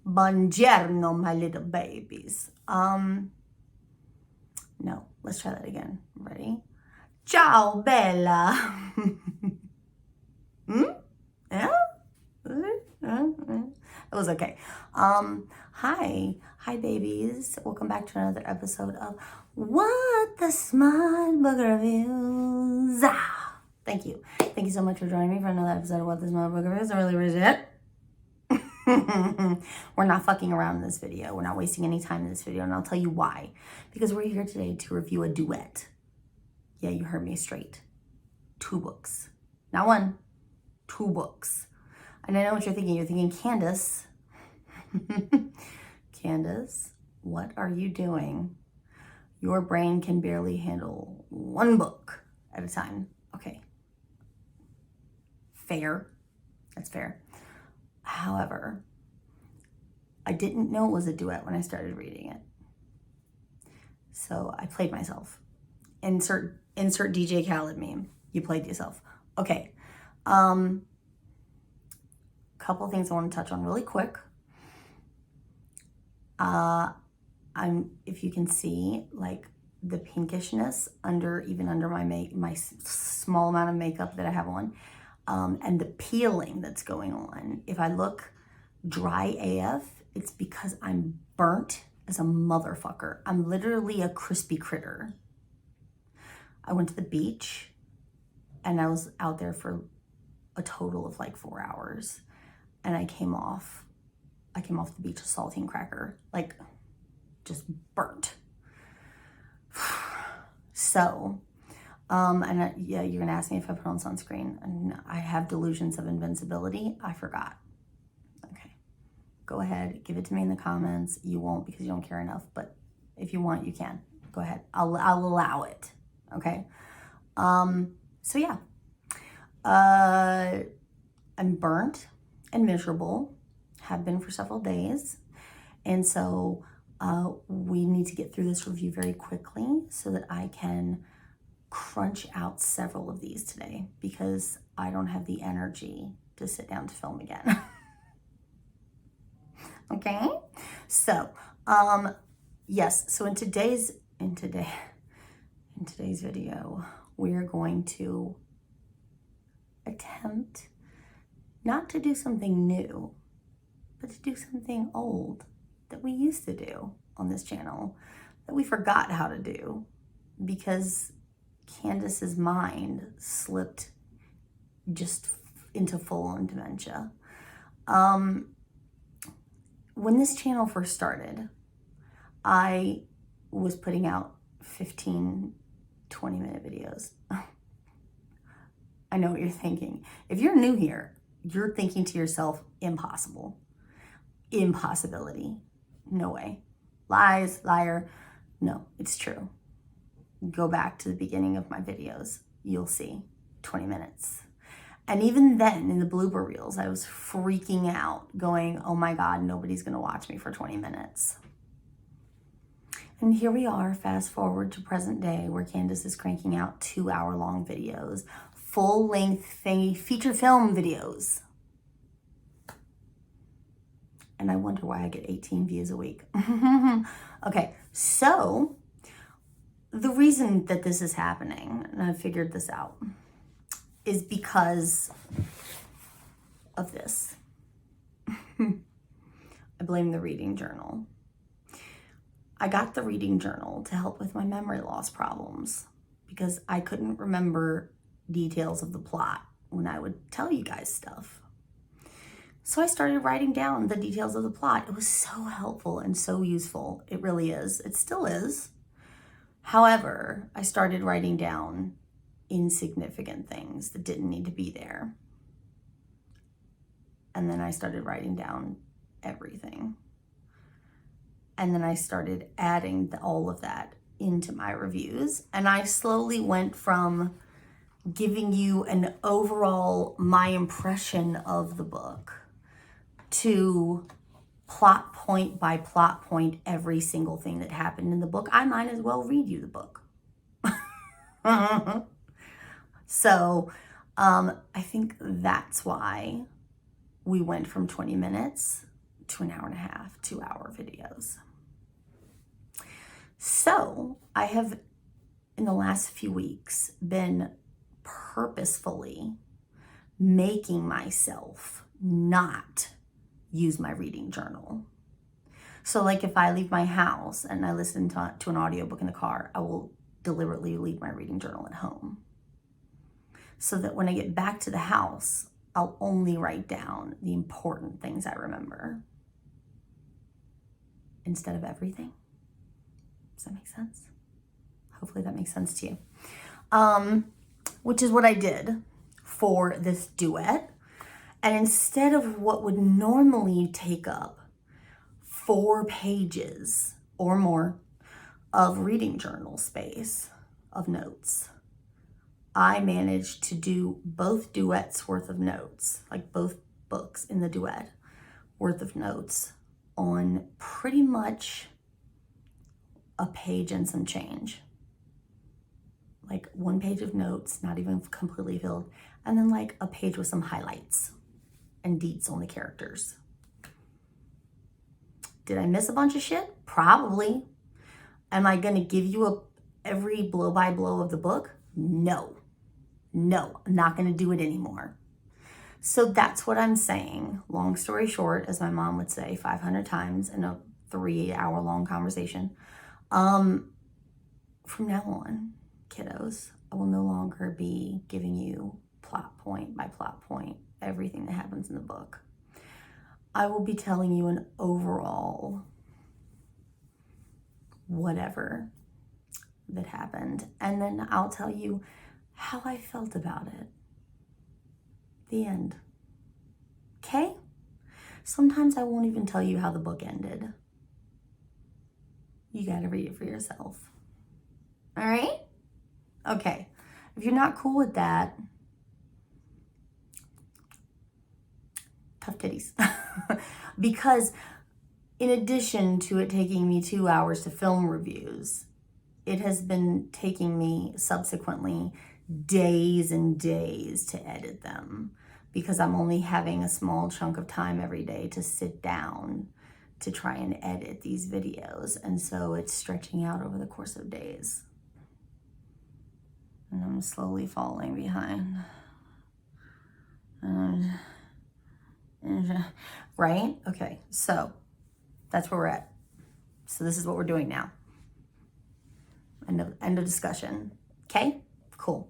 Buongiorno, my little babies. No, let's try that again. Ready? Ciao, Bella. Yeah? It was okay. Hi, babies. Welcome back to another episode of What the Smut Book Reviews. Thank you so much for joining me for another episode of What the Smut Book Reviews. I really appreciate it. We're not fucking around in this video. We're not wasting any time in this video, and I'll tell you why. Because we're here today to review a duet. Yeah, you heard me straight. 2 books. Not 1, 2 books. And I know what you're thinking. You're thinking, Candace. Candace, what are you doing? Your brain can barely handle 1 book at a time. Okay. Fair. That's fair. However, I didn't know it was a duet when I started reading it. So I played myself. Insert DJ Khaled meme. You played yourself. Okay. Couple things I want to touch on really quick. If you can see, like, the pinkishness under my small amount of makeup that I have on, and the peeling that's going on. If I look dry AF, it's because I'm burnt as a motherfucker. I'm literally a crispy critter. I went to the beach and I was out there for a total of like 4 hours, and I came off the beach a saltine cracker, like just burnt. So, yeah, you're gonna ask me if I put on sunscreen, and I have delusions of invincibility. I forgot. Okay, go ahead, give it to me in the comments. You won't because you don't care enough, but if you want, you can. Go ahead. I'll allow it. Okay. So yeah, I'm burnt and miserable. Have been for several days, and so we need to get through this review very quickly so that I can crunch out several of these today, because I don't have the energy to sit down to film again. Okay, so yes, so in today's video, we are going to attempt not to do something new, but to do something old that we used to do on this channel that we forgot how to do because Candace's mind slipped just into full-on dementia. When this channel first started, I was putting out 15, 20-minute videos. I know what you're thinking. If you're new here, you're thinking to yourself, impossible. Impossibility. No way. Lies, liar. No, it's true. Go back to the beginning of my videos. You'll see 20 minutes. And even then, in the blooper reels, I was freaking out, going, oh my God, nobody's going to watch me for 20 minutes. And here we are, fast forward to present day, where Candace is cranking out 2-hour-long videos, full-length feature film videos. And I wonder why I get 18 views a week. Okay, so the reason that this is happening, and I figured this out, is because of this. I blame the reading journal. I got the reading journal to help with my memory loss problems because I couldn't remember details of the plot when I would tell you guys stuff. So I started writing down the details of the plot. It was so helpful and so useful. It really is. It still is. However, I started writing down insignificant things that didn't need to be there. And then I started writing down everything. And then I started adding all of that into my reviews. And I slowly went from giving you an overall, my impression of the book, to plot point by plot point, every single thing that happened in the book. I might as well read you the book. So I think that's why we went from 20 minutes to an hour and a half, 2-hour videos. So I have, in the last few weeks, been purposefully making myself not use my reading journal. So like if I leave my house and I listen to an audiobook in the car, I will deliberately leave my reading journal at home, so that when I get back to the house, I'll only write down the important things I remember instead of everything. Does that make sense? Hopefully that makes sense to you. Which is what I did for this duet. And instead of what would normally take up 4 pages or more of reading journal space of notes, I managed to do both duets worth of notes, like both books in the duet worth of notes, on pretty much a page and some change. Like 1 page of notes, not even completely filled, and then like a page with some highlights and deets on the characters. Did I miss a bunch of shit? Probably. Am I gonna give you every blow by blow of the book? No, I'm not gonna do it anymore. So that's what I'm saying. Long story short, as my mom would say 500 times in a 3-hour long conversation, from now on, kiddos, I will no longer be giving you plot point by plot point everything that happens in the book. I will be telling you an overall whatever that happened, and then I'll tell you how I felt about it. The end. Okay? Sometimes I won't even tell you how the book ended. You gotta read it for yourself. All right? Okay. If you're not cool with that, tough titties. Because in addition to it taking me 2 hours to film reviews, it has been taking me subsequently days and days to edit them, because I'm only having a small chunk of time every day to sit down to try and edit these videos. And so it's stretching out over the course of days. And I'm slowly falling behind. Right? Okay, so that's where we're at. So this is what we're doing now. End of discussion. Okay? Cool.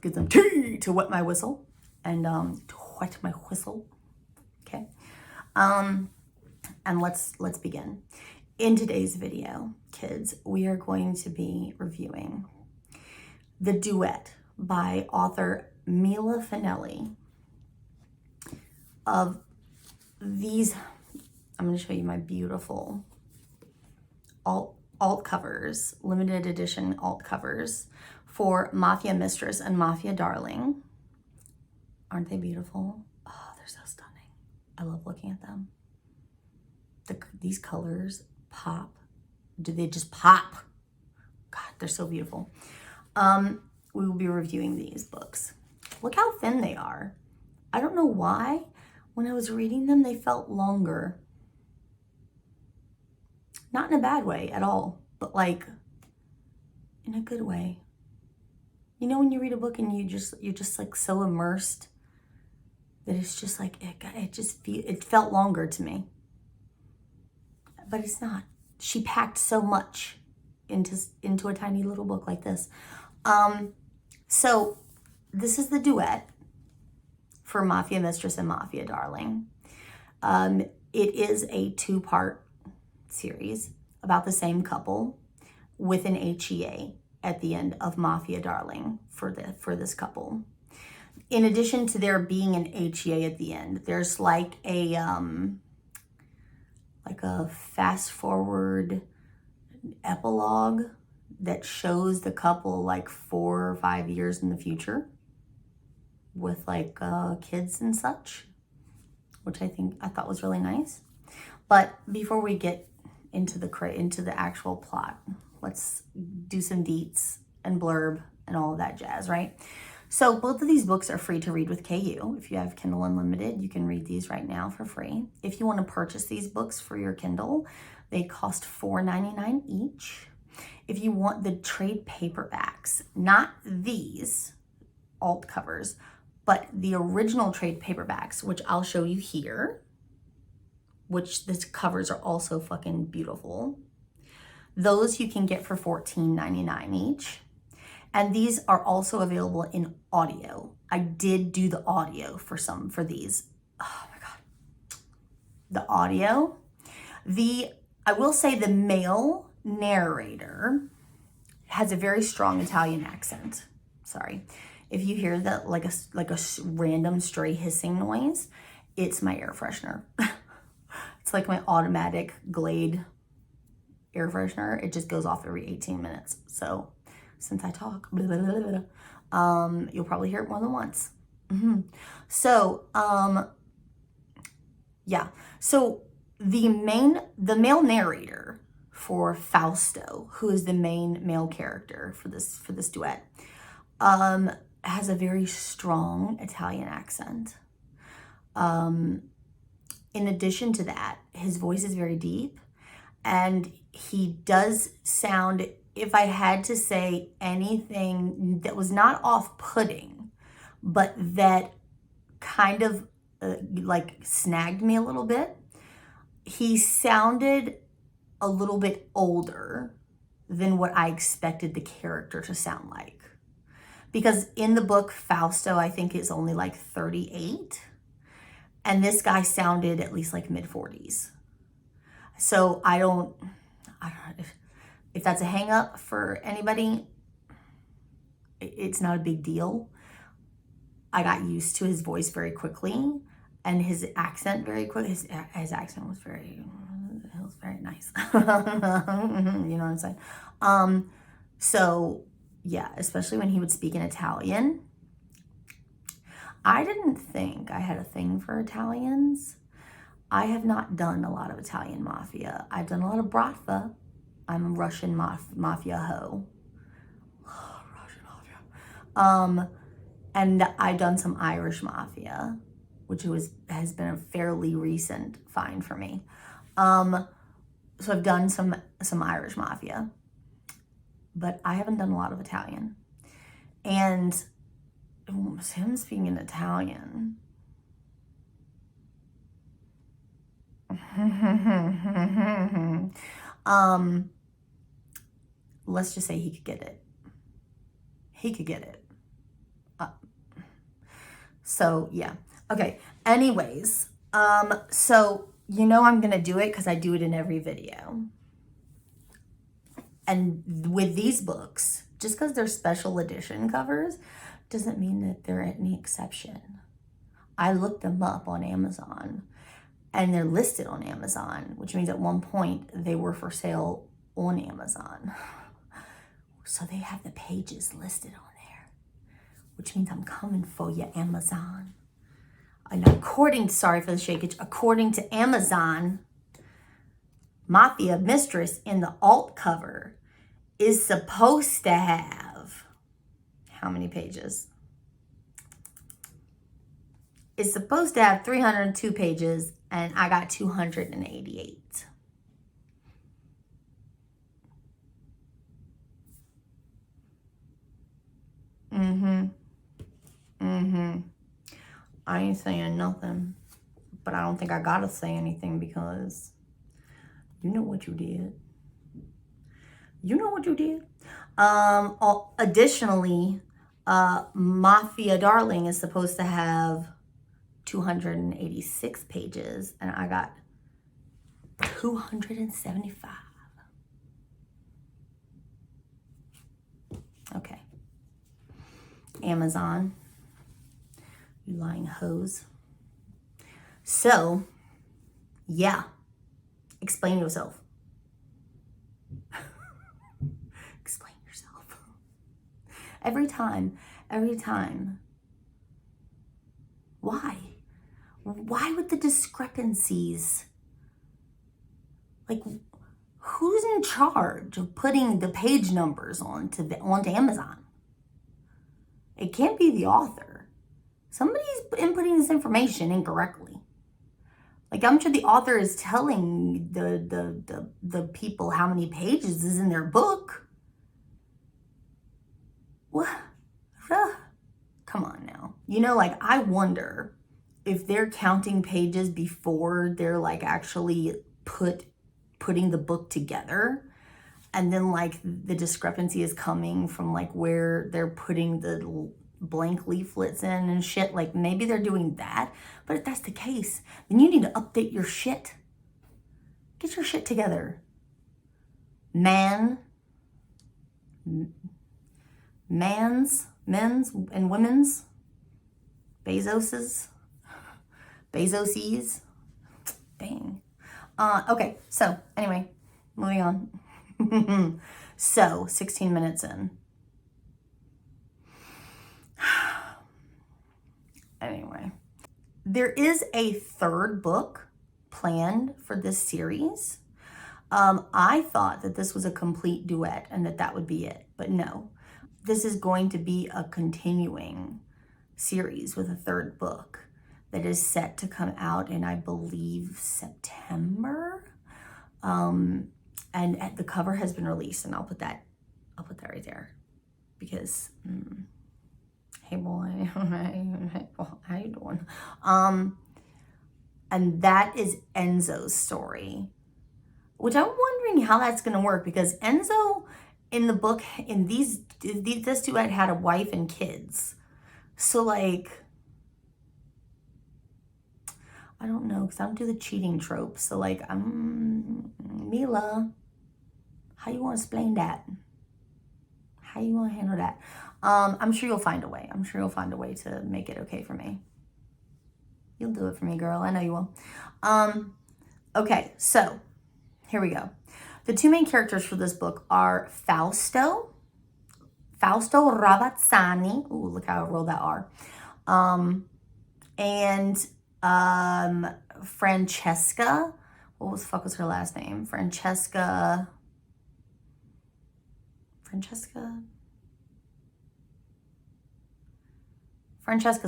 Get some tea to wet my whistle. And to wet my whistle. Okay? And let's begin. In today's video, kids, we are going to be reviewing The Duet by author Mila Finelli. Of these, I'm going to show you my beautiful alt covers, limited edition alt covers for Mafia Mistress and Mafia Darling. Aren't they beautiful? Oh, they're so stunning. I love looking at them. These colors pop. Do they just pop? God, they're so beautiful. We will be reviewing these books. Look how thin they are. I don't know why. When I was reading them, they felt longer. Not in a bad way at all, but like in a good way. You know, when you read a book and you're just like so immersed that it's just like it felt longer to me. But it's not. She packed so much into a tiny little book like this. So this is the duet for Mafia Mistress and Mafia Darling. It is a 2-part series about the same couple with an HEA at the end of Mafia Darling for this couple. In addition to there being an HEA at the end, there's like a fast forward epilogue that shows the couple like 4 or 5 years in the future with like kids and such, which I thought was really nice. But before we get into the actual plot, let's do some deets and blurb and all of that jazz, right? So both of these books are free to read with KU. If you have Kindle Unlimited, you can read these right now for free. If you want to purchase these books for your Kindle, they cost $4.99 each. If you want the trade paperbacks, not these alt covers, but the original trade paperbacks, which I'll show you here, which the covers are also fucking beautiful. Those you can get for $14.99 each. And these are also available in audio. I did do the audio for these. Oh my God. The audio. I will say the male narrator has a very strong Italian accent. Sorry. If you hear that like a random stray hissing noise, it's my air freshener. It's like my automatic Glade air freshener. It just goes off every 18 minutes. So since I talk, blah, blah, blah, blah, you'll probably hear it more than once. So, yeah. So the male narrator for Fausto, who is the main male character for this duet, has a very strong Italian accent. In addition to that, his voice is very deep, and he does sound, if I had to say anything that was not off-putting, but that kind of like snagged me a little bit, he sounded a little bit older than what I expected the character to sound like. Because in the book, Fausto, I think, is only like 38. And this guy sounded at least like mid-40s. So I don't know if that's a hang up for anybody. It's not a big deal. I got used to his voice very quickly and his accent very quickly. His accent was very nice. You know what I'm saying? So yeah, especially when he would speak in Italian. I didn't think I had a thing for Italians. I have not done a lot of Italian mafia. I've done a lot of bratva. I'm a Russian mafia hoe. Russian mafia. And I've done some Irish mafia, which has been a fairly recent find for me. So I've done some Irish mafia, but I haven't done a lot of Italian. And him speaking in Italian. Let's just say he could get it. He could get it. So yeah. Okay. Anyways, so you know I'm gonna do it because I do it in every video. And with these books, just because they're special edition covers doesn't mean that they're any exception. I looked them up on Amazon and they're listed on Amazon, which means at one point they were for sale on Amazon. So they have the pages listed on there, which means I'm coming for you, Amazon. And sorry for the shakage, according to Amazon, Mafia Mistress in the alt cover is supposed to have, how many pages? It's supposed to have 302 pages, and I got 288. I ain't saying nothing, but I don't think I gotta say anything because you know what you did. You know what you did. Additionally, Mafia Darling is supposed to have 286 pages, and I got 275. Okay. Amazon, you lying hoes. So, yeah. Explain yourself. Explain yourself. Every time. Why? Why would the discrepancies? Like, who's in charge of putting the page numbers onto Amazon? It can't be the author. Somebody's inputting this information incorrectly. Like, I'm sure the author is telling the people how many pages is in their book. What? Come on now. You know, like, I wonder if they're counting pages before they're like actually putting the book together. And then like the discrepancy is coming from like where they're putting the blank leaflets in and shit. Like, maybe they're doing that. But if that's the case, then you need to update your shit. Get your shit together. Men's and women's, Bezoses, dang. Okay, so anyway, moving on. So 16 minutes in. Anyway, there is a third book planned for this series. I thought that this was a complete duet and that would be it, but no. This is going to be a continuing series with a third book that is set to come out in, I believe, September. And the cover has been released, and I'll put that right there because, hey boy, how you doing? And that is Enzo's story, which I'm wondering how that's going to work, because Enzo in the book, in this duet had a wife and kids. So like, I don't know, because I don't do the cheating trope. So like, Mila, how you want to explain that? How you want to handle that? I'm sure you'll find a way. I'm sure you'll find a way to make it okay for me. You'll do it for me, girl. I know you will. Okay, so here we go. The two main characters for this book are Fausto Ravazzani. Ooh, look how I rolled that R. And Francesca. What the fuck was her last name? Francesca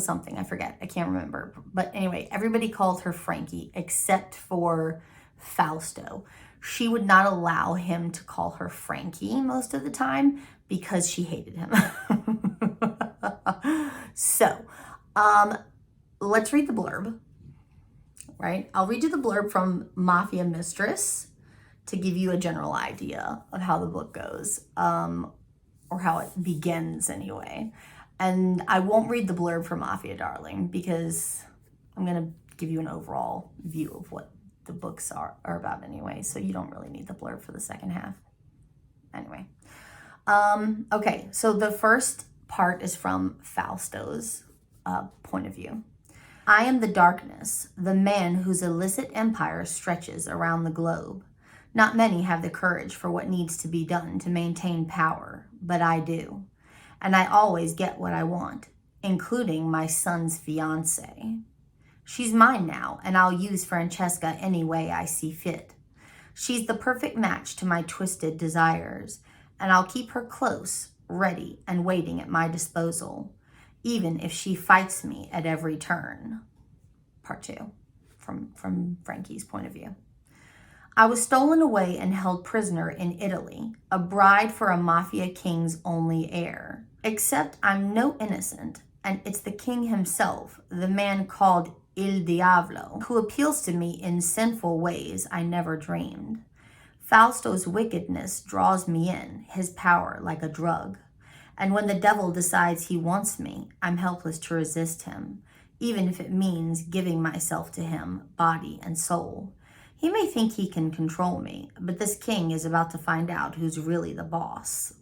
something, I forget. I can't remember. But anyway, everybody called her Frankie except for Fausto. She would not allow him to call her Frankie most of the time because she hated him. So, let's read the blurb, right? I'll read you the blurb from Mafia Mistress to give you a general idea of how the book goes, or how it begins anyway. And I won't read the blurb for Mafia Darling because I'm going to give you an overall view of what the books are about anyway. So you don't really need the blurb for the second half. Anyway. Okay, so the first part is from Fausto's point of view. I am the darkness, the man whose illicit empire stretches around the globe. Not many have the courage for what needs to be done to maintain power, but I do. And I always get what I want, including my son's fiancée. She's mine now, and I'll use Francesca any way I see fit. She's the perfect match to my twisted desires, and I'll keep her close, ready, and waiting at my disposal, even if she fights me at every turn. Part 2, from Frankie's point of view. I was stolen away and held prisoner in Italy, a bride for a mafia king's only heir. Except I'm no innocent, and it's the king himself, the man called Il Diavolo, who appeals to me in sinful ways I never dreamed. Fausto's wickedness draws me in, his power like a drug. And when the devil decides he wants me, I'm helpless to resist him, even if it means giving myself to him, body and soul. He may think he can control me, but this king is about to find out who's really the boss.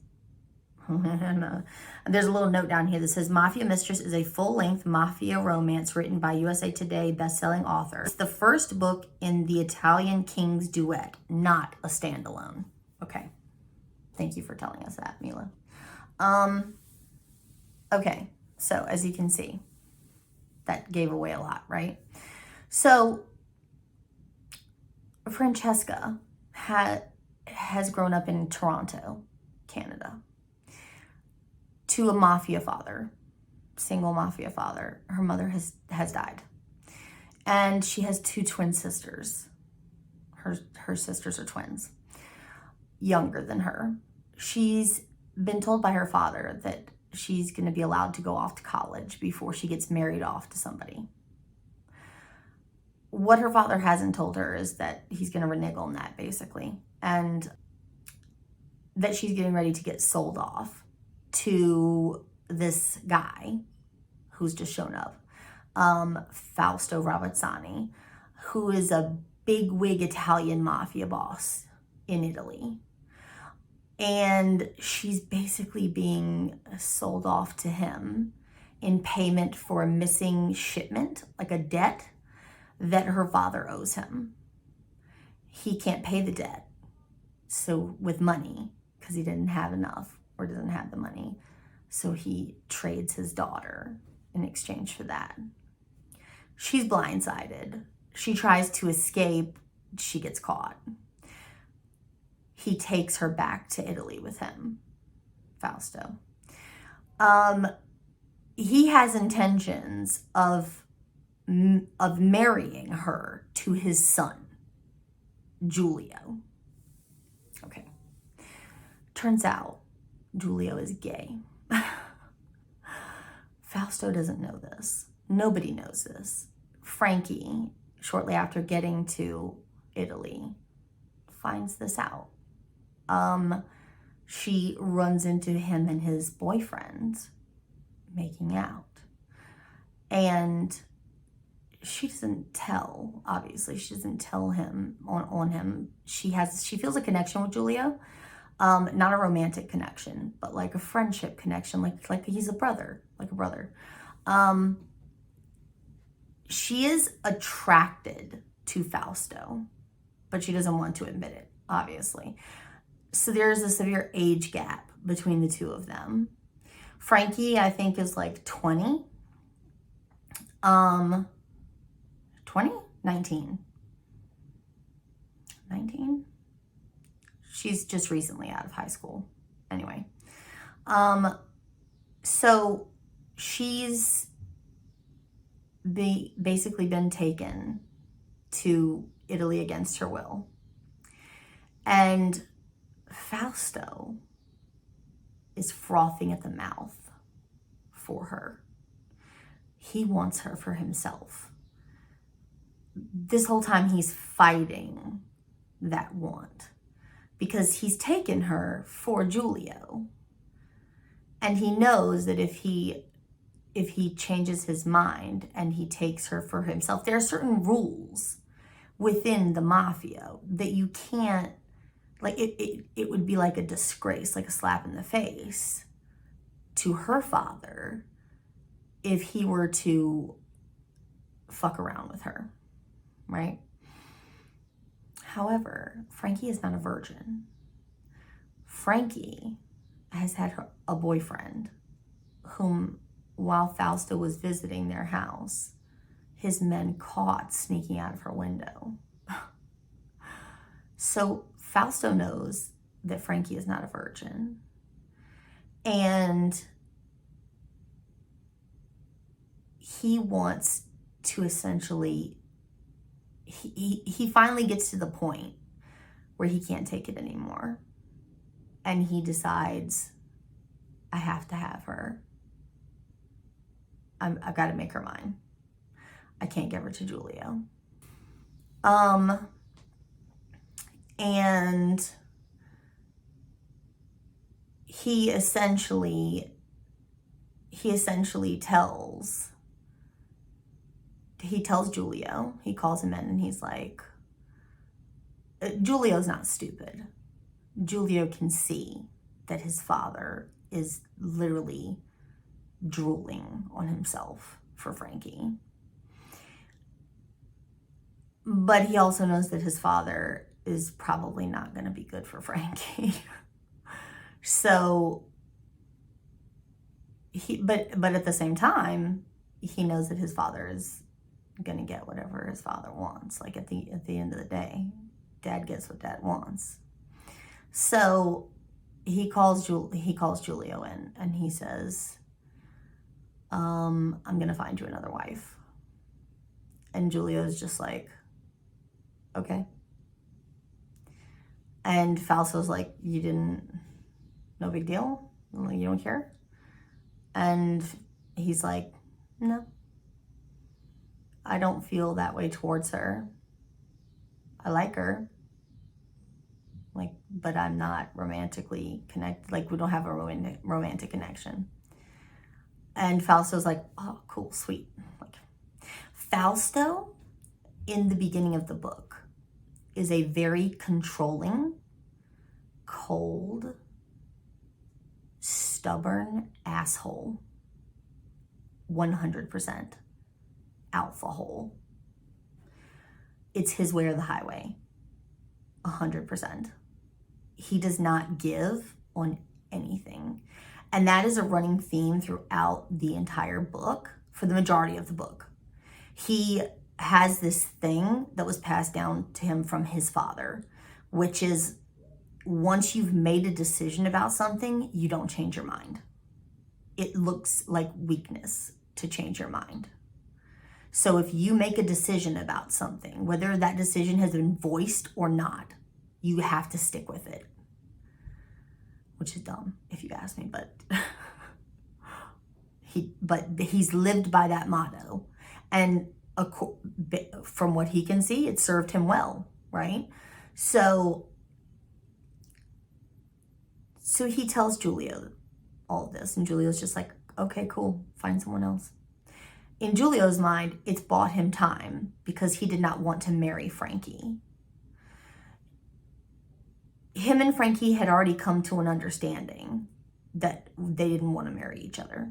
And there's a little note down here that says, Mafia Mistress is a full-length mafia romance written by USA Today bestselling author. It's the first book in the Italian King's Duet, not a standalone. Okay. Thank you for telling us that, Mila. Okay, so as you can see, that gave away a lot, right? So Francesca has grown up in Toronto, Canada, to a mafia father. single mafia father. Her mother has died. And she has 2 twin sisters. Her sisters are twins, younger than her. She's been told by her father that she's going to be allowed to go off to college before she gets married off to somebody. What her father hasn't told her is that he's going to renege on that, basically, and that she's getting ready to get sold off to this guy who's just shown up, Fausto Robertsani, who is a bigwig Italian mafia boss in Italy. And she's basically being sold off to him in payment for a missing shipment, like a debt that her father owes him. He can't pay the debt, so with money, because he didn't have enough or doesn't have the money. So he trades his daughter in exchange for that. She's blindsided. She tries to escape. She gets caught. He takes her back to Italy with him, Fausto. He has intentions of marrying her to his son, Giulio. Okay. Turns out Giulio is gay. Fausto doesn't know this. Nobody knows this. Frankie, shortly after getting to Italy, finds this out. She runs into him and his boyfriend making out. And she doesn't tell, obviously. She doesn't tell him on him. She feels a connection with Giulio. Not a romantic connection, but like a friendship connection, like he's a brother, like a brother. She is attracted to Fausto, but she doesn't want to admit it, obviously. So there's a severe age gap between the two of them. Frankie, I think, is like 20. 20? 19. 19? She's just recently out of high school. Anyway. So she's basically been taken to Italy against her will. And Fausto is frothing at the mouth for her. He wants her for himself. This whole time he's fighting that want because he's taken her for Giulio. And he knows that if he changes his mind and he takes her for himself, there are certain rules within the mafia that you can't, like, it would be like a disgrace, like a slap in the face to her father if he were to fuck around with her, right? However, Frankie is not a virgin. Frankie has had a boyfriend whom, while Fausto was visiting their house, his men caught sneaking out of her window. So Fausto knows that Frankie is not a virgin. And he wants to essentially, he finally gets to the point where he can't take it anymore. And he decides, I have to have her. I've got to make her mine. I can't give her to Giulio. And he essentially tells Giulio, he calls him in and he's like, Giulio's not stupid. Giulio can see that his father is literally drooling on himself for Frankie. But he also knows that his father is probably not going to be good for Frankie. So but at the same time, he knows that his father is going to get whatever his father wants. Like at the end of the day, dad gets what dad wants. So he calls Giulio in and he says, I'm gonna find you another wife. And Julio's just like, okay. And Fausto's like, you didn't, no big deal? Like, you don't care? And he's like, no, I don't feel that way towards her. I like her, like, but I'm not romantically connected. Like, we don't have a romantic connection. And Fausto's like, oh, cool, sweet. Like, Fausto, in the beginning of the book, is a very controlling, cold, stubborn asshole. 100% alpha hole. It's his way or the highway. 100%. He does not give on anything. And that is a running theme throughout the entire book, for the majority of the book. He has this thing that was passed down to him from his father, which is, once you've made a decision about something, you don't change your mind. It looks like weakness to change your mind. So if you make a decision about something, whether that decision has been voiced or not, you have to stick with it. Which is dumb, if you ask me, but he's lived by that motto. And from what he can see, it served him well, right? So he tells Julio all of this, and Julio's just like, okay, cool, find someone else. In Julio's mind, it's bought him time because he did not want to marry Frankie. Him and Frankie had already come to an understanding that they didn't want to marry each other.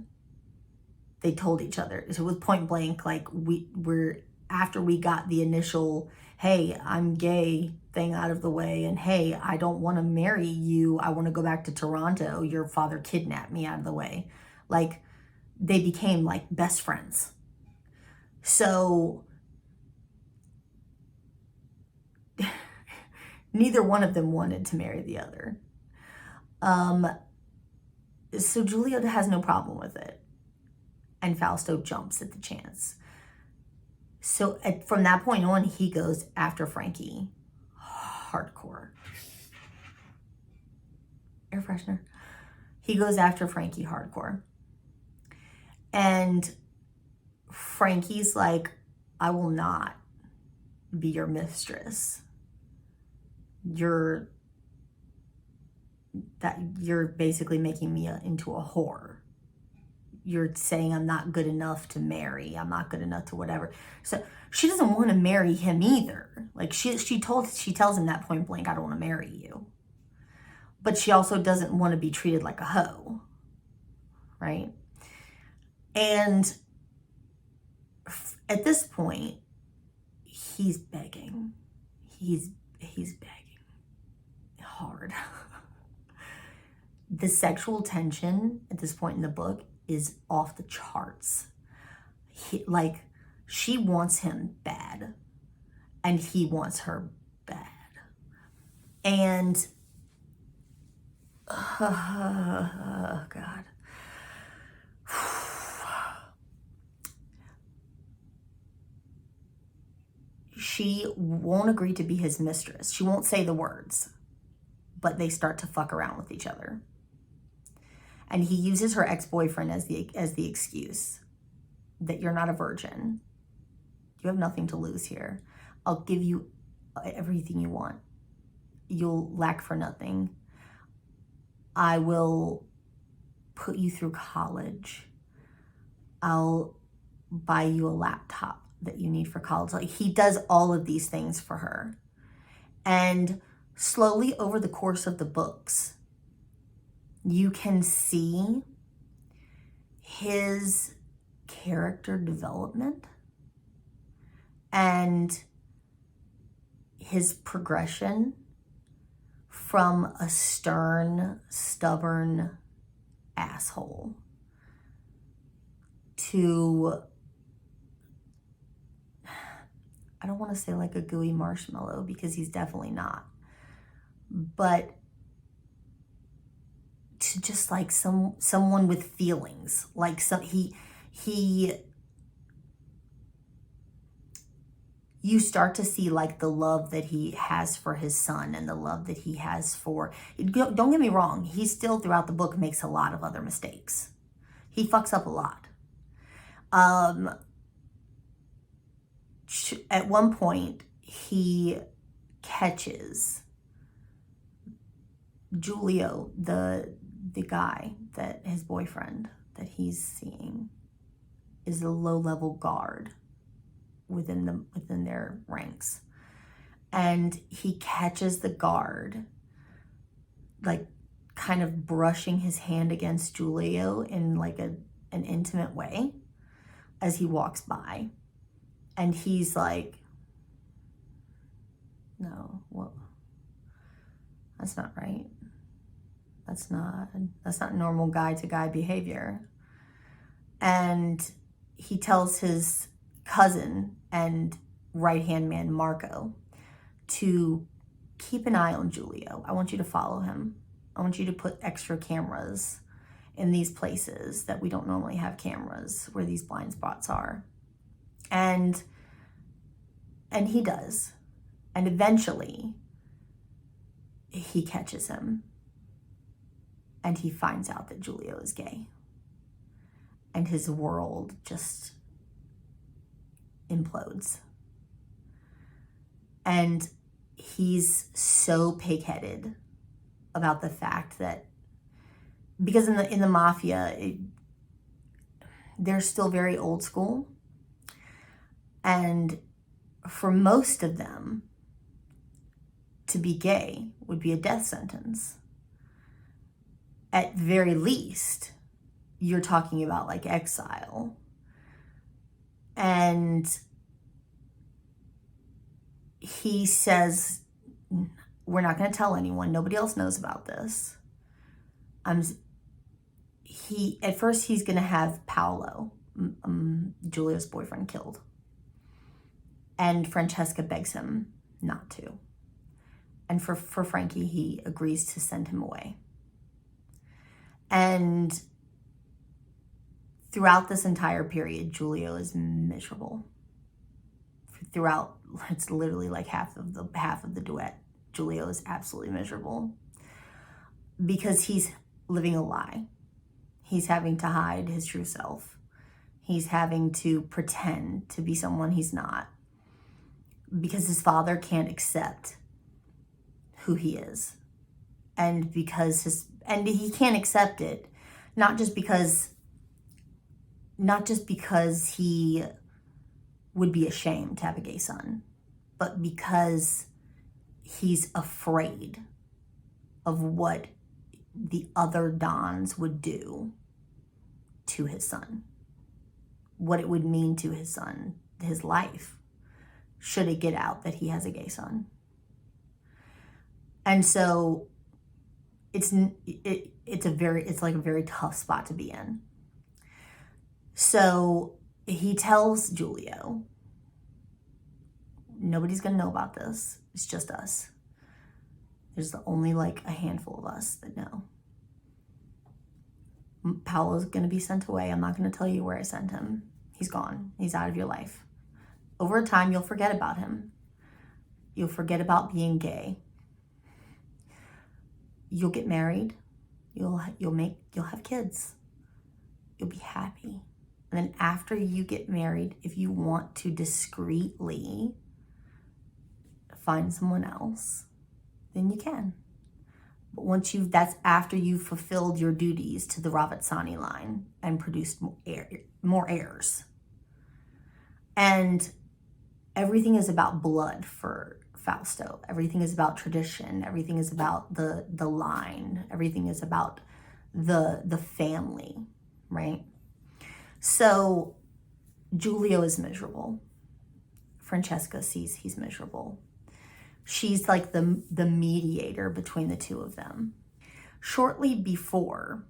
They told each other. So it was point blank, like, we're after we got the initial, hey, I'm gay thing out of the way, and hey, I don't want to marry you, I want to go back to Toronto, your father kidnapped me, out of the way. Like, they became like best friends. So neither one of them wanted to marry the other. So Julio has no problem with it. And Fausto jumps at the chance. So from that point on, he goes after Frankie hardcore. Air freshener. He goes after Frankie hardcore. And Frankie's like, I will not be your mistress. You're basically making me into a whore. You're saying I'm not good enough to marry. I'm not good enough to whatever. So she doesn't want to marry him either. Like, she tells him that point blank, I don't want to marry you. But she also doesn't want to be treated like a hoe. Right? And at this point, he's begging. He's begging hard. The sexual tension at this point in the book is off the charts. She wants him bad, and he wants her bad. And oh God. She won't agree to be his mistress. She won't say the words, but they start to fuck around with each other. And he uses her ex-boyfriend as the excuse that you're not a virgin. You have nothing to lose here. I'll give you everything you want. You'll lack for nothing. I will put you through college. I'll buy you a laptop that you need for college. Like, he does all of these things for her. And slowly over the course of the books, you can see his character development and his progression from a stern, stubborn asshole to, I don't want to say like a gooey marshmallow, because he's definitely not, but to just like someone with feelings. Like, he you start to see like the love that he has for his son and the love that he has for, don't get me wrong, he still throughout the book makes a lot of other mistakes. He fucks up a lot. At one point, he catches Julio, the guy that his boyfriend that he's seeing is a low-level guard within their ranks, and he catches the guard like kind of brushing his hand against Julio in like an intimate way as he walks by, and he's like, no, well, that's not right. That's not normal guy-to-guy behavior. And he tells his cousin and right-hand man, Marco, to keep an eye on Julio. I want you to follow him. I want you to put extra cameras in these places that we don't normally have cameras, where these blind spots are. And he does. And eventually, he catches him. And he finds out that Julio is gay. And his world just implodes. And he's so pig-headed about the fact that, because in the mafia, they're still very old school. And for most of them, to be gay would be a death sentence. At very least, you're talking about like exile. And he says, we're not going to tell anyone. Nobody else knows about this. At first he's going to have Paolo, Julio's boyfriend, killed. And Francesca begs him not to. And for Frankie, he agrees to send him away. And throughout this entire period, Julio is miserable. Throughout, it's literally like half of the duet. Julio is absolutely miserable because he's living a lie. He's having to hide his true self. He's having to pretend to be someone he's not, because his father can't accept who he is. And because he can't accept it, not just because he would be ashamed to have a gay son, but because he's afraid of what the other Dons would do to his son, what it would mean to his son, his life, should it get out that he has a gay son. And so it's like a very tough spot to be in. So he tells Julio, nobody's gonna know about this. It's just us. There's only like a handful of us that know. Paolo's gonna be sent away. I'm not gonna tell you where I sent him. He's gone. He's out of your life. Over time, you'll forget about him. You'll forget about being gay. You'll get married. You'll have kids. You'll be happy. And then after you get married, if you want to discreetly find someone else, then you can. But that's after you've fulfilled your duties to the Ravazzani line and produced more heirs. And everything is about blood for Fausto. Everything is about tradition. Everything is about the line. Everything is about the family, right? So Julio is miserable. Francesca sees he's miserable. She's like the mediator between the two of them. Shortly before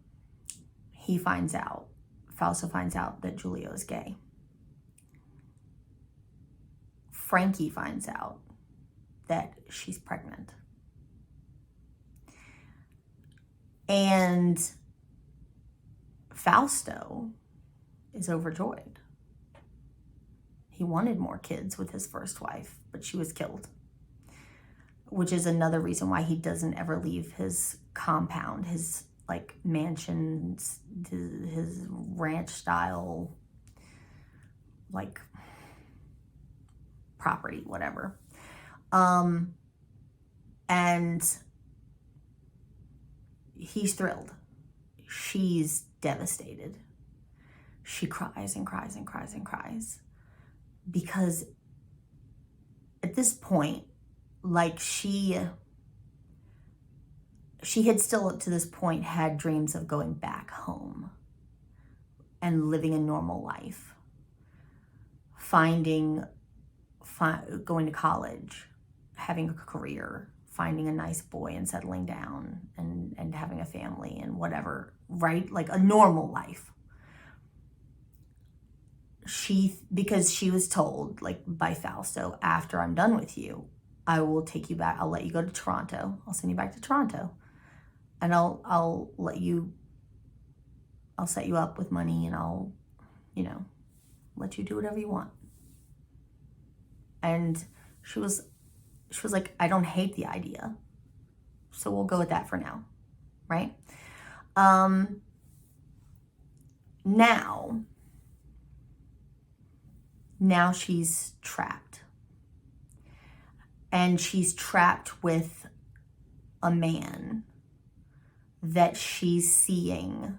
Fausto finds out that Julio is gay, Frankie finds out that she's pregnant. And Fausto is overjoyed. He wanted more kids with his first wife, but she was killed, which is another reason why he doesn't ever leave his compound, his like mansions, his ranch style, like property, whatever. And he's thrilled. She's devastated. She cries and cries and cries and cries because at this point, like she had still to this point had dreams of going back home and living a normal life, going to college, having a career, finding a nice boy and settling down and having a family and whatever, right? Like a normal life. Because she was told, like by Fausto, after I'm done with you, I will take you back. I'll let you go to Toronto. I'll send you back to Toronto. And I'll set you up with money and I'll, let you do whatever you want. And she was like, I don't hate the idea. So we'll go with that for now. Right? Now she's trapped. And she's trapped with a man that she's seeing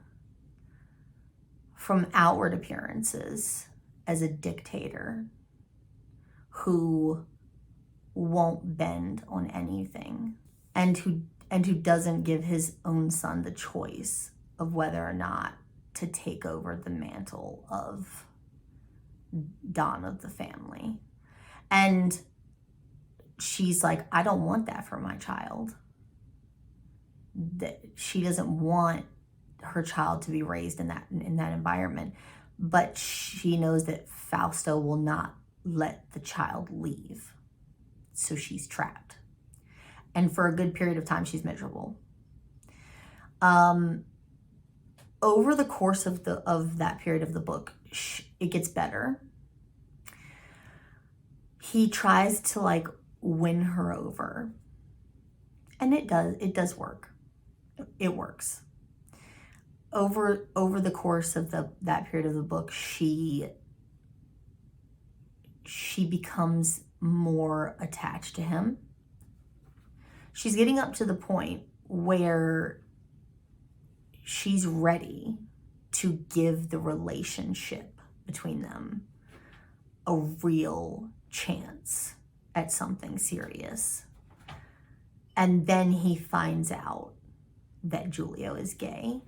from outward appearances as a dictator who won't bend on anything and who doesn't give his own son the choice of whether or not to take over the mantle of Don of the family. And she's like, I don't want that for my child. That she doesn't want her child to be raised in that environment, but she knows that Fausto will not let the child leave. So she's trapped. And for a good period of time, she's miserable. Over the course of that period of the book, it gets better. He tries to like win her over. And it does work. It works. Over the course of that period of the book, she becomes more attached to him. She's getting up to the point where she's ready to give the relationship between them a real chance at something serious. And then he finds out that Giulio is gay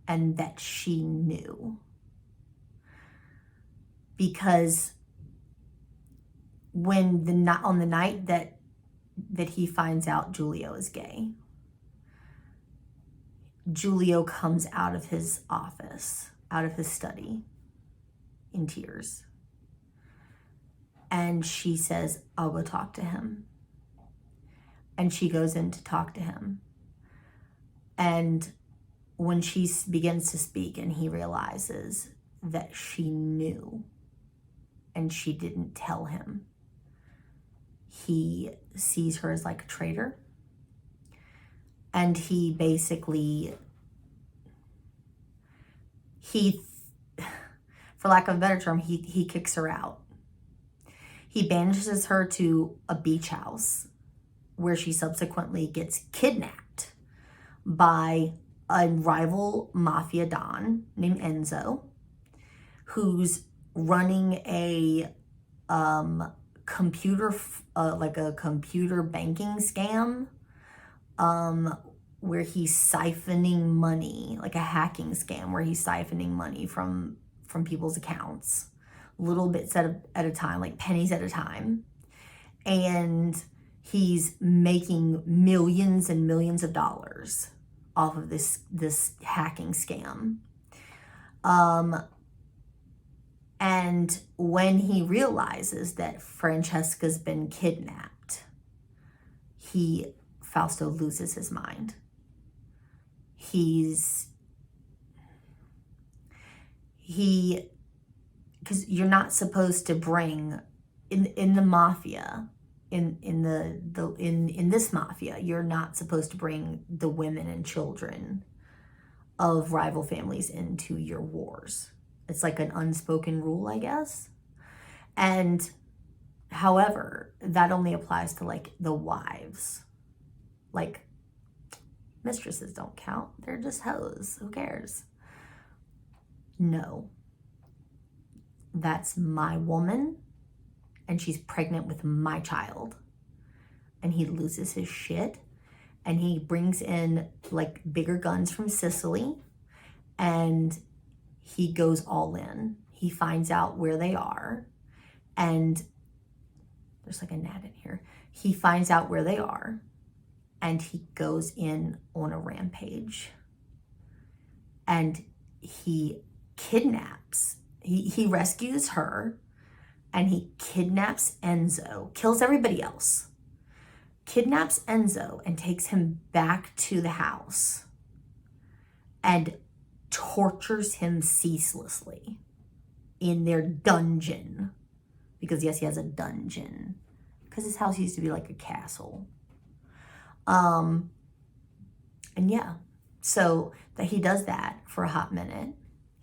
and that she knew. Because on the night that he finds out Giulio is gay, Giulio comes out of his office, out of his study, in tears. And she says, I'll go talk to him. And she goes in to talk to him. And when she begins to speak and he realizes that she knew and she didn't tell him, he sees her as like a traitor. And he basically, for lack of a better term, he kicks her out. He banishes her to a beach house where she subsequently gets kidnapped by a rival mafia don named Enzo, who's running a computer banking scam, where he's siphoning money, like a hacking scam where he's siphoning money from people's accounts, little bits at a time, like pennies at a time. And he's making millions and millions of dollars off of this hacking scam. And when he realizes that Francesca's been kidnapped, Fausto loses his because you're not supposed to bring in the mafia, in this mafia, you're not supposed to bring the women and children of rival families into your wars. It's like an unspoken rule, I guess. And however, that only applies to like the wives. Like, mistresses don't count. They're just hoes. Who cares? No. That's my woman, and she's pregnant with my child. And he loses his shit, and he brings in like bigger guns from Sicily, and he goes all in. He finds out where they are, and there's like a gnat in here. He finds out where they are, and he goes in on a rampage, and he kidnaps, he rescues her, and he kidnaps Enzo, kills everybody else, kidnaps Enzo and takes him back to the house and tortures him ceaselessly in their dungeon. Because yes, he has a dungeon. Because his house used to be like a castle. And yeah, so that he does that for a hot minute.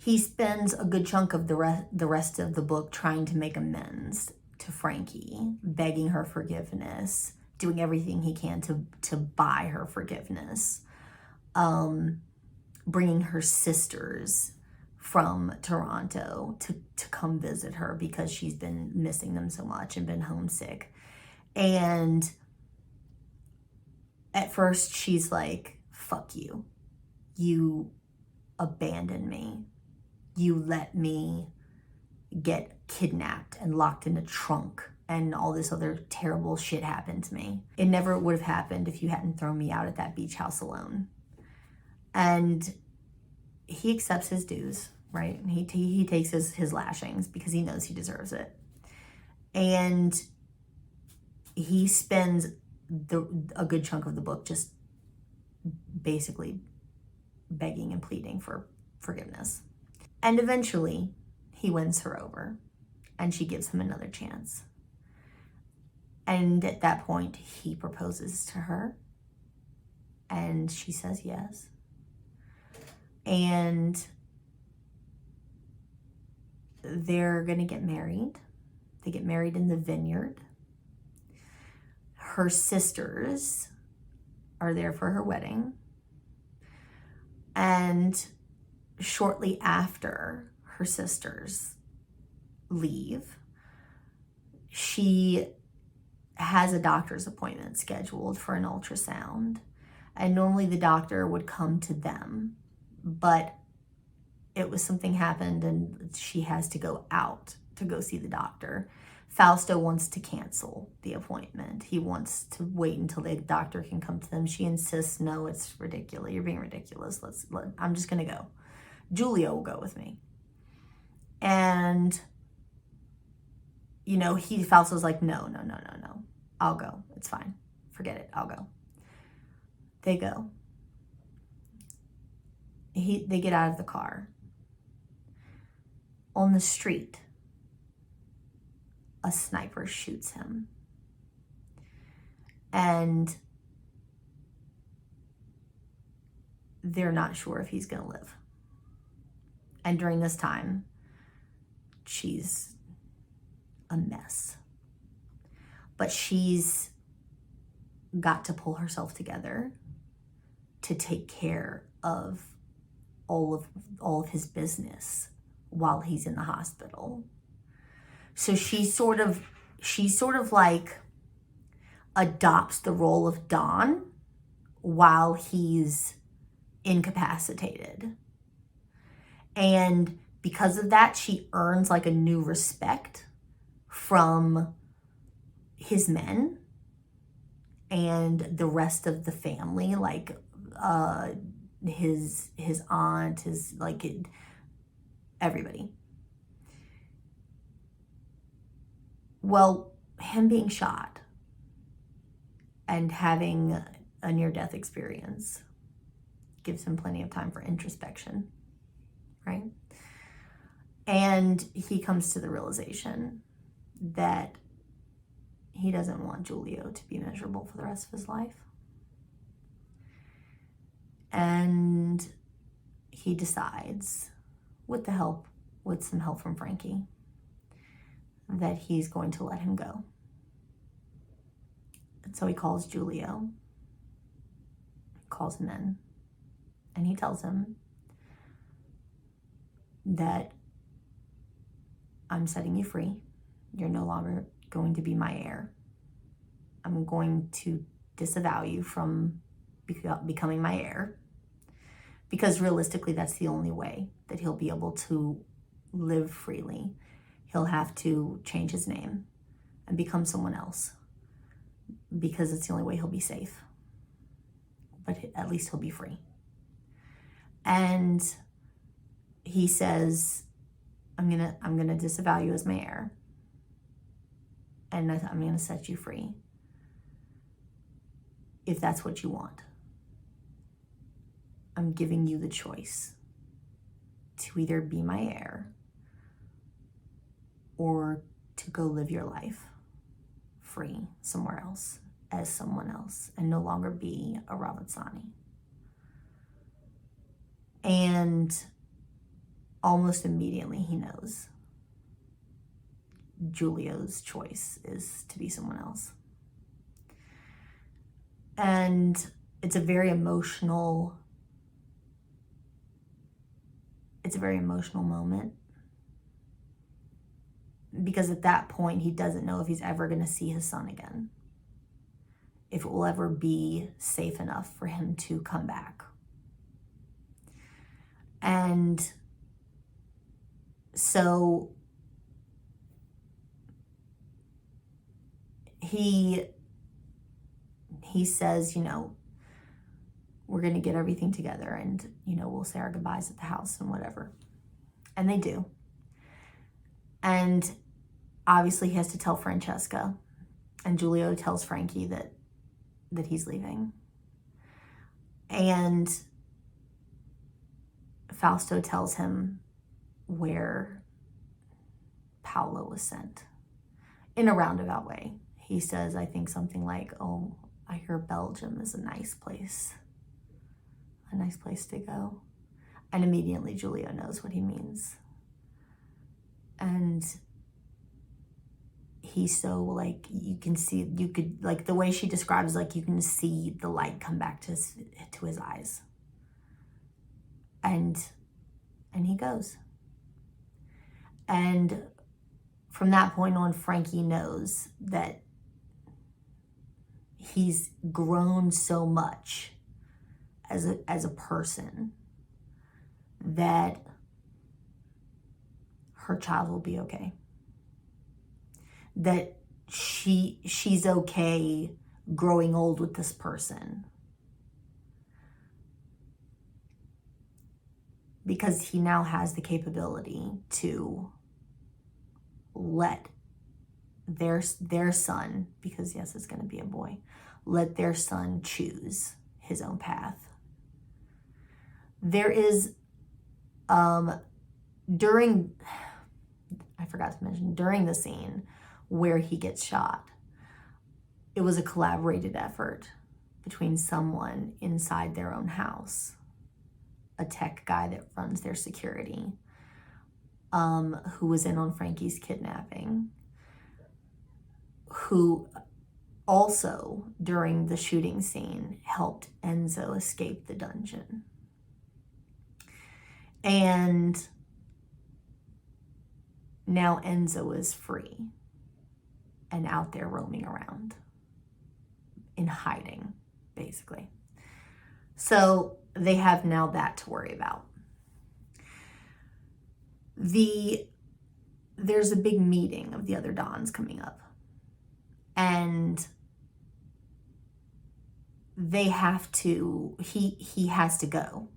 He spends a good chunk of the rest of the book trying to make amends to Frankie, begging her forgiveness, doing everything he can to buy her forgiveness, bringing her sisters from Toronto to come visit her because she's been missing them so much and been homesick. And at first she's like, fuck you. You abandoned me. You let me get kidnapped and locked in a trunk and all this other terrible shit happened to me. It never would have happened if you hadn't thrown me out at that beach house alone. And he accepts his dues, right? He takes his lashings because he knows he deserves it. And he spends a good chunk of the book just basically begging and pleading for forgiveness. And eventually he wins her over and she gives him another chance. And at that point he proposes to her and she says yes. And they're gonna get married. They get married in the vineyard. Her sisters are there for her wedding. And shortly after her sisters leave, she has a doctor's appointment scheduled for an ultrasound. And normally the doctor would come to them, but it was something happened and she has to go out to go see the doctor. Fausto wants to cancel the appointment. He wants to wait until the doctor can come to them. She insists, no, it's ridiculous. You're being ridiculous. I'm just going to go. Julia will go with me. And, you know, Fausto's like, no. I'll go. It's fine. Forget it. I'll go. They go. They get out of the car. On the street, a sniper shoots him. And they're not sure if he's going to live. And during this time, she's a mess. But she's got to pull herself together to take care of all of his business while he's in the hospital. So she sort of like adopts the role of Don while he's incapacitated. And because of that, she earns like a new respect from his men and the rest of the family, like his aunt, his like everybody. Well, him being shot and having a near-death experience gives him plenty of time for introspection, right? And he comes to the realization that he doesn't want Giulio to be miserable for the rest of his life. And he decides, with some help from Frankie, that he's going to let him go. And so he calls Giulio, calls him in, and he tells him that I'm setting you free. You're no longer going to be my heir. I'm going to disavow you from becoming my heir, because realistically, that's the only way that he'll be able to live freely. He'll have to change his name and become someone else, because it's the only way he'll be safe. But at least he'll be free. And he says, I'm gonna disavow you as my heir, and I'm gonna set you free if that's what you want. I'm giving you the choice to either be my heir or to go live your life free somewhere else as someone else and no longer be a Ravazzani. And almost immediately he knows Giulio's choice is to be someone else. And it's a very emotional moment, because at that point he doesn't know if he's ever going to see his son again, if it will ever be safe enough for him to come back. And so he says, we're going to get everything together and, we'll say our goodbyes at the house and whatever. And they do. And obviously he has to tell Francesca, and Giulio tells Frankie that he's leaving. And Fausto tells him where Paolo was sent in a roundabout way. He says, I think something like, oh, I hear Belgium is a nice place to go. And immediately Giulio knows what he means. And he's so the way she describes, you can see the light come back to his eyes. And he goes. And from that point on, Frankie knows that he's grown so much as a person that her child will be okay. That she's okay growing old with this person. Because he now has the capability to let their son, because yes, it's going to be a boy, let their son choose his own path. There is, during the scene where he gets shot, it was a collaborated effort between someone inside their own house, a tech guy that runs their security, who was in on Frankie's kidnapping, who also, during the shooting scene, helped Enzo escape the dungeon. And now Enzo is free and out there roaming around in hiding, basically. So they have now that to worry about. There's a big meeting of the other Dons coming up, and he has to go.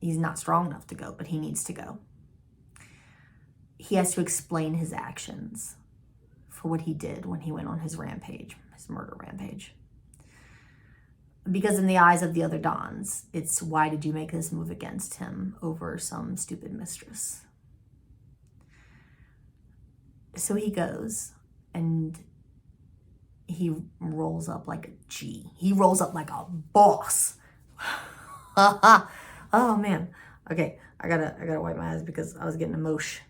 He's not strong enough to go, but he needs to go. He has to explain his actions for what he did when he went on his rampage, his murder rampage. Because in the eyes of the other Dons, it's, why did you make this move against him over some stupid mistress? So he goes and he rolls up like a G. He rolls up like a boss. Oh man. Okay, I gotta wipe my eyes because I was getting emotion.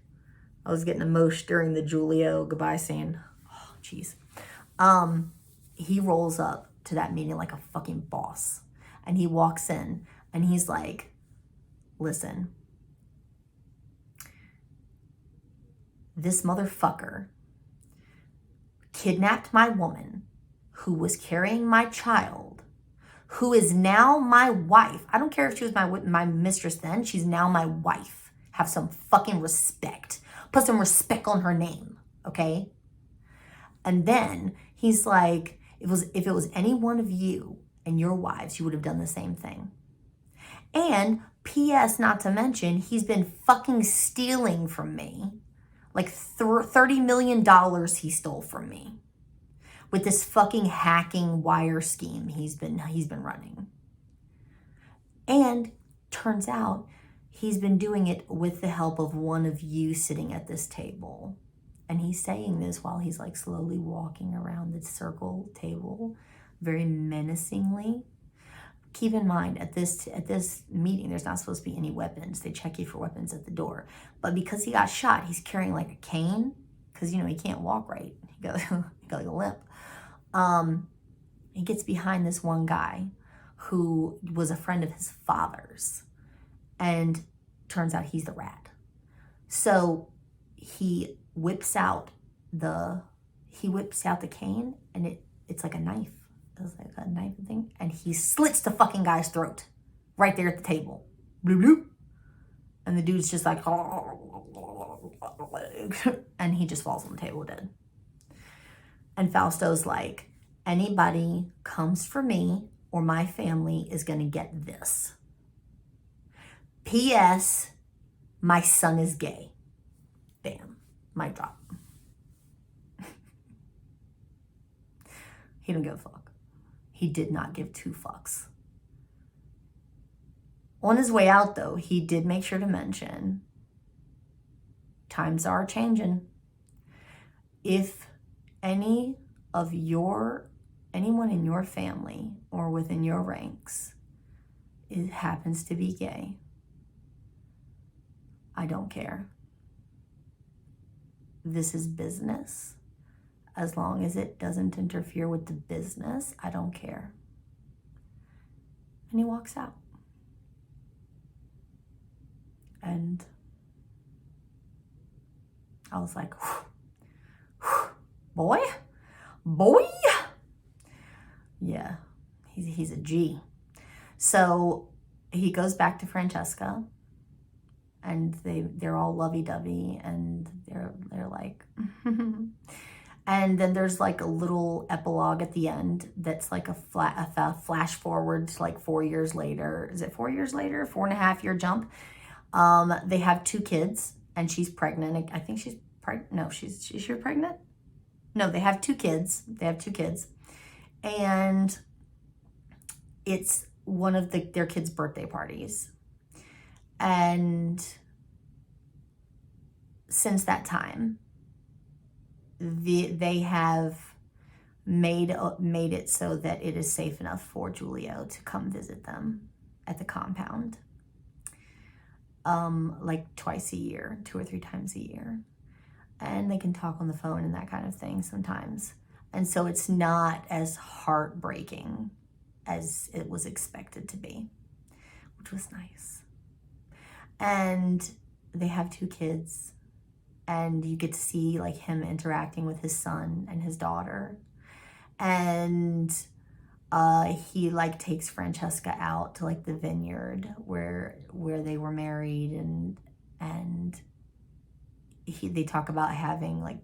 I was getting emotion during the Julio goodbye scene. Oh, jeez. He rolls up to that meeting like a fucking boss. And he walks in and he's like, listen, this motherfucker kidnapped my woman who was carrying my child, who is now my wife. I don't care if she was my mistress then. She's now my wife. Have some fucking respect. Put some respect on her name, okay? And then he's like, if it was any one of you and your wives, you would have done the same thing. And P.S. not to mention, he's been fucking stealing from me. Like $30 million he stole from me with this fucking hacking wire scheme he's been running. And turns out he's been doing it with the help of one of you sitting at this table. And he's saying this while he's like slowly walking around the circle table, very menacingly. Keep in mind, at this meeting, there's not supposed to be any weapons. They check you for weapons at the door. But because he got shot, he's carrying like a cane because, you know, he can't walk right. He got like a limp. He gets behind this one guy who was a friend of his father's. And turns out he's the rat. So he whips out the cane and it's like a knife. It was like a knife thing. And he slits the fucking guy's throat right there at the table. Bloop, bloop. And the dude's just like, and he just falls on the table dead. And Fausto's like, anybody comes for me or my family is going to get this. P.S. My son is gay. Bam. Mic drop. He don't give a fuck. He did not give two fucks. On his way out, though, he did make sure to mention, times are changing. If anyone in your family or within your ranks happens to be gay, I don't care. This is business. As long as it doesn't interfere with the business, I don't care. And he walks out. And I was like, boy. Yeah, he's a G. So he goes back to Francesca. And they're all lovey-dovey, and they're like, and then there's like a little epilogue at the end that's like a flash forward to like 4 years later. Is it 4 years later? 4.5 year jump. They have 2 kids, and she's pregnant. I think she's pregnant. No, she's pregnant. No, they have 2 kids. And it's one of their kids' birthday parties. And since that time, they have made it so that it is safe enough for Julio to come visit them at the compound, like twice a year, 2 or 3 times a year, and they can talk on the phone and that kind of thing sometimes. And so it's not as heartbreaking as it was expected to be, which was nice. And they have 2 kids, and you get to see like him interacting with his son and his daughter. And he like takes Francesca out to like the vineyard where they were married, and they talk about having like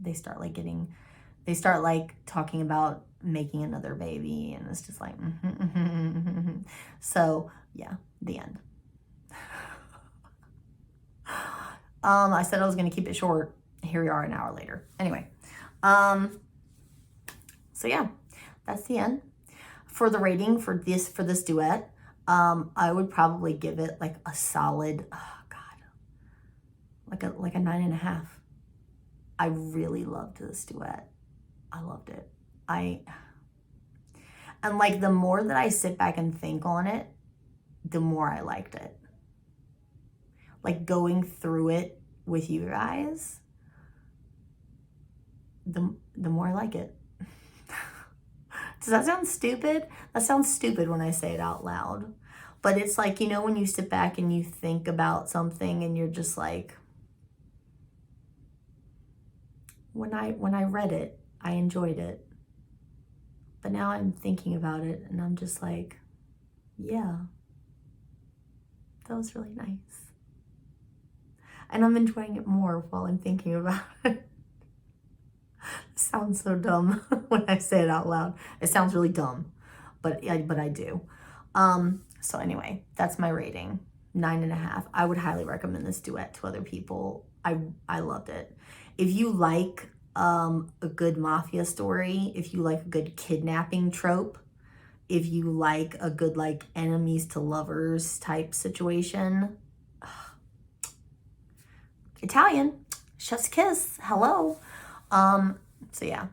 they start talking about making another baby, and it's just like So yeah, the end. I said I was going to keep it short. Here we are an hour later. Anyway, so yeah, that's the end. For the rating for this duet, I would probably give it like a solid, like a 9.5. I really loved this duet. I loved it. And like the more that I sit back and think on it, the more I liked it. Like going through it with you guys, the more I like it. Does that sound stupid? That sounds stupid when I say it out loud. But it's like, you know, when you sit back and you think about something and you're just like, when I read it, I enjoyed it. But now I'm thinking about it and I'm just like, yeah, that was really nice. And I'm enjoying it more while I'm thinking about it. It sounds so dumb when I say it out loud. It sounds really dumb, but I do. So anyway, that's my rating, 9.5. I would highly recommend this duet to other people. I loved it. If you like a good mafia story, if you like a good kidnapping trope, if you like a good like enemies to lovers type situation, Italian, chef's kiss, hello. So yeah,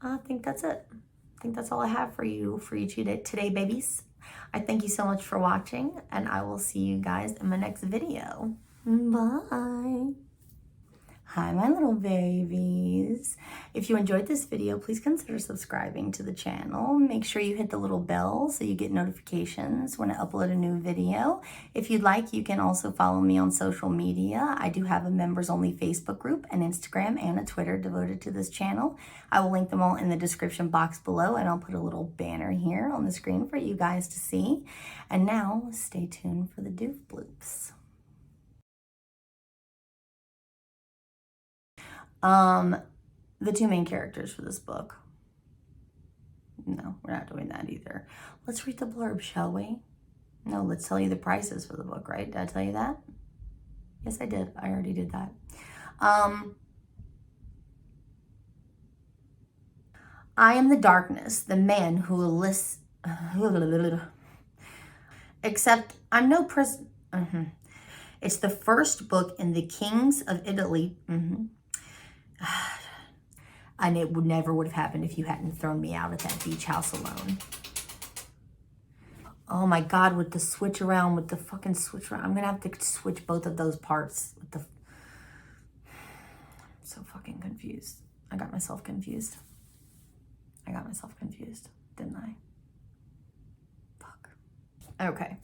I think that's it. I think that's all I have for you today, babies. I thank you so much for watching, and I will see you guys in my next video. Bye. Hi, my little babies. If you enjoyed this video, please consider subscribing to the channel. Make sure you hit the little bell so you get notifications when I upload a new video. If you'd like, you can also follow me on social media. I do have a members-only Facebook group, an Instagram, and a Twitter devoted to this channel. I will link them all in the description box below, and I'll put a little banner here on the screen for you guys to see. And now, stay tuned for the doof bloops. The two main characters for this book. No, we're not doing that either. Let's read the blurb, shall we? No, let's tell you the prices for the book, right? Did I tell you that? Yes, I did. I already did that. I am the darkness, the man who will listen. Except I'm no prison. It's the first book in the Kings of Italy. And it never would have happened if you hadn't thrown me out at that beach house alone. Oh my God, with the switch around, with the fucking switch around. I'm gonna have to switch both of those parts. I'm so fucking confused. I got myself confused. Didn't I? Fuck. Okay.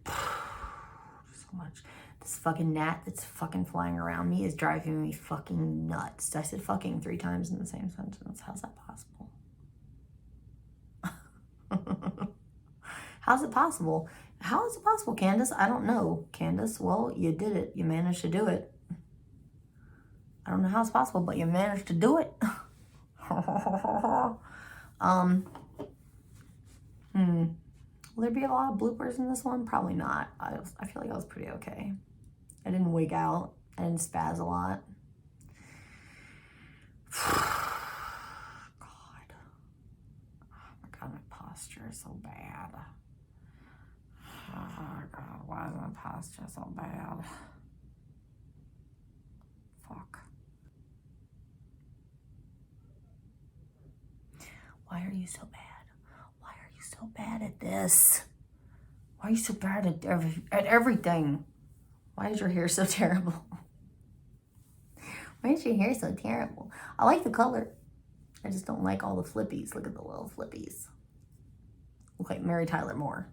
So much. This fucking gnat that's fucking flying around me is driving me fucking nuts. I said fucking 3 times in the same sentence. How's that possible? How's it possible? How is it possible, Candace? I don't know, Candace. Well, you did it. You managed to do it. I don't know how it's possible, but you managed to do it. Will there be a lot of bloopers in this one? Probably not. I feel like I was pretty okay. I didn't wig out. I didn't spaz a lot. God. Oh my God, my posture is so bad. Oh God, why is my posture so bad? Fuck. Why are you so bad? Why are you so bad at this? Why are you so bad at everything? Why is your hair so terrible? Why is your hair so terrible? I like the color. I just don't like all the flippies. Look at the little flippies. Look like Mary Tyler Moore.